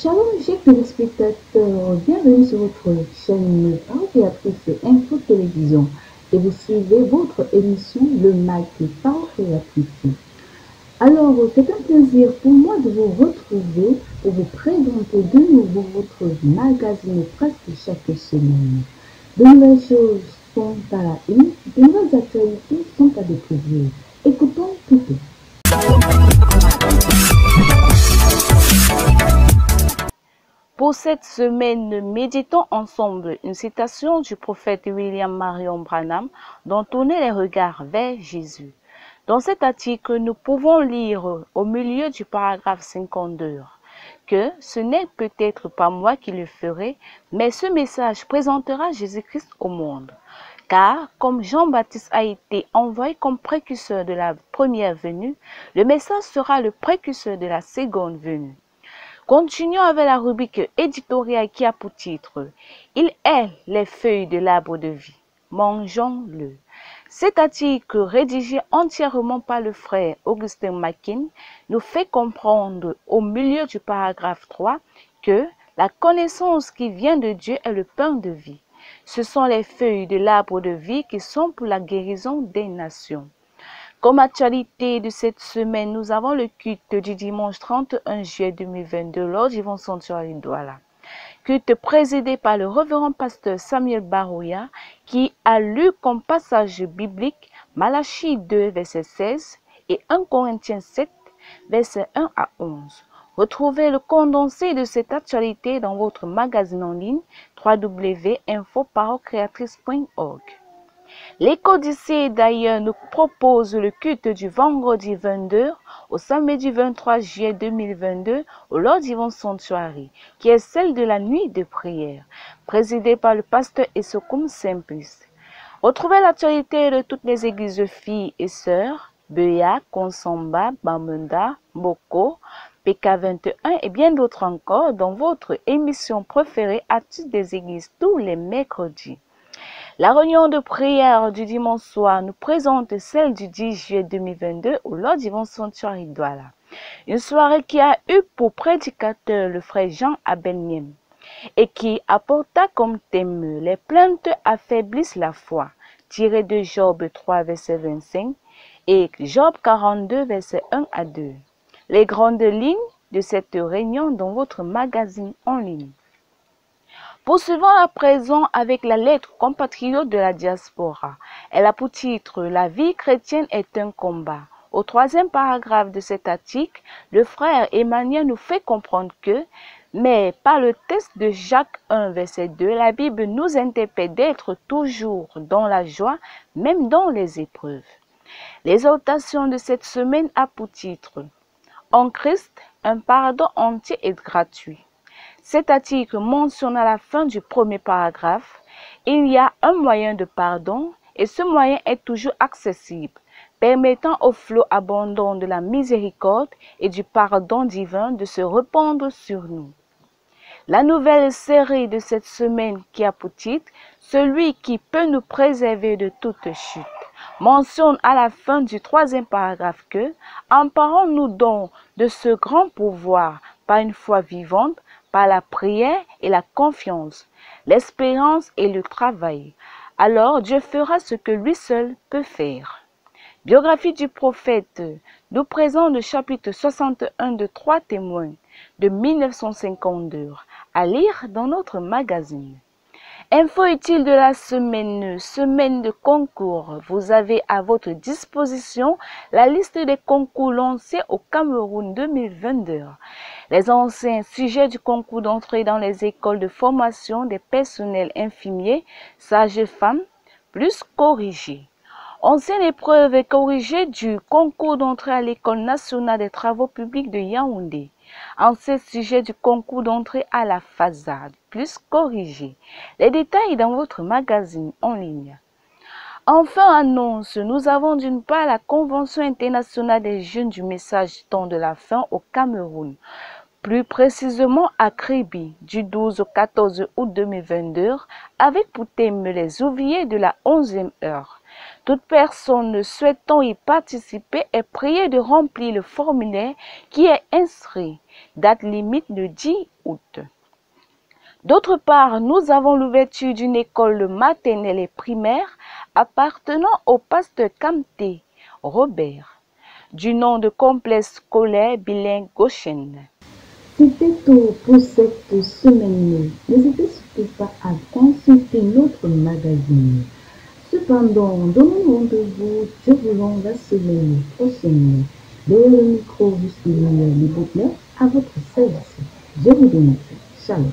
Shalom, chers téléspectateurs, bienvenue sur votre chaîne Parole Créatrice Info Télévision et vous suivez votre émission Le Mic Parole Créatrice. Alors, c'est un plaisir pour moi de vous retrouver pour vous présenter de nouveau votre magazine presque chaque semaine. De nouvelles choses sont à la une, de nouvelles actualités sont à découvrir. Écoutons tout. Pour cette semaine, méditons ensemble une citation du prophète William Marion Branham dont tourner les regards vers Jésus. Dans cet article, nous pouvons lire au milieu du paragraphe 52 que ce n'est peut-être pas moi qui le ferai, mais ce message présentera Jésus-Christ au monde. Car, comme Jean-Baptiste a été envoyé comme précurseur de la première venue, le message sera le précurseur de la seconde venue. Continuons avec la rubrique éditoriale qui a pour titre « Il est les feuilles de l'arbre de vie. Mangeons-le ». Cet article, rédigé entièrement par le frère Augustin Mackin, nous fait comprendre au milieu du paragraphe 3 que la connaissance qui vient de Dieu est le pain de vie. Ce sont les feuilles de l'arbre de vie qui sont pour la guérison des nations. Comme actualité de cette semaine, nous avons le culte du dimanche 31 juillet 2022 lors du Vent Sanctuaire Douala. Culte présidé par le révérend pasteur Samuel Barouya qui a lu comme passage biblique Malachie 2, verset 16 et 1 Corinthiens 7, verset 1 à 11. Retrouvez le condensé de cette actualité dans votre magazine en ligne www.infoparolecreatrice.org. L'école d'ici d'ailleurs nous propose le culte du vendredi 22 au samedi 23 juillet 2022 au Lord Yvon Sanctuary, qui est celle de la nuit de prière, présidée par le pasteur Essokoum Simplice. Retrouvez l'actualité de toutes les églises de filles et sœurs, Beya, Konsamba, Bamenda, Boko, PK21 et bien d'autres encore dans votre émission préférée à toutes des églises tous les mercredis. La réunion de prière du dimanche soir nous présente celle du 10 juillet 2022 au Lord Yvon Sanctuary Douala. Une soirée qui a eu pour prédicateur le frère Jean Abelniem et qui apporta comme thème « Les plaintes affaiblissent la foi » tiré de Job 3 verset 25 et Job 42 verset 1 à 2. Les grandes lignes de cette réunion dans votre magazine en ligne. Poursuivons à présent avec la lettre compatriote de la diaspora. Elle a pour titre « La vie chrétienne est un combat ». Au troisième paragraphe de cet article, le frère Emmanuel nous fait comprendre que, mais par le texte de Jacques 1, verset 2, la Bible nous interpelle d'être toujours dans la joie, même dans les épreuves. L'exhortation de cette semaine a pour titre « En Christ, un pardon entier et gratuit ». Cet article mentionne à la fin du premier paragraphe, il y a un moyen de pardon et ce moyen est toujours accessible, permettant au flot abondant de la miséricorde et du pardon divin de se répandre sur nous. La nouvelle série de cette semaine qui a pour titre « Celui qui peut nous préserver de toute chute » mentionne à la fin du troisième paragraphe que « Emparons-nous donc de ce grand pouvoir par une foi vivante, par la prière et la confiance, l'espérance et le travail. Alors Dieu fera ce que lui seul peut faire. » Biographie du prophète nous présente le chapitre 61 de 3 témoins de 1952 à lire dans notre magazine. Info utile de la semaine, semaine de concours. Vous avez à votre disposition la liste des concours lancés au Cameroun 2022. Les anciens sujets du concours d'entrée dans les écoles de formation des personnels infirmiers, sages-femmes, plus corrigés. Ancienne épreuve et corrigée du concours d'entrée à l'École nationale des travaux publics de Yaoundé. Ancien sujet du concours d'entrée à la façade, plus corrigé. Les détails dans votre magazine en ligne. Enfin, annonce, nous avons d'une part la Convention internationale des jeunes du message temps de la fin au Cameroun, plus précisément à Kribi, du 12 au 14 août 2022, avec pour thème les ouvriers de la 11e heure. Toute personne souhaitant y participer est priée de remplir le formulaire qui est inscrit. Date limite le 10 août. D'autre part, nous avons l'ouverture d'une école maternelle et primaire appartenant au pasteur Kamté Robert, du nom de complexe scolaire bilingue Goshen. C'était tout pour cette semaine. N'hésitez surtout pas à consulter notre magazine. Cependant, donnons rendez-vous durant la semaine prochaine. Derrière le micro, je suis Lily Boutler à votre service. Je vous remercie. Shalom.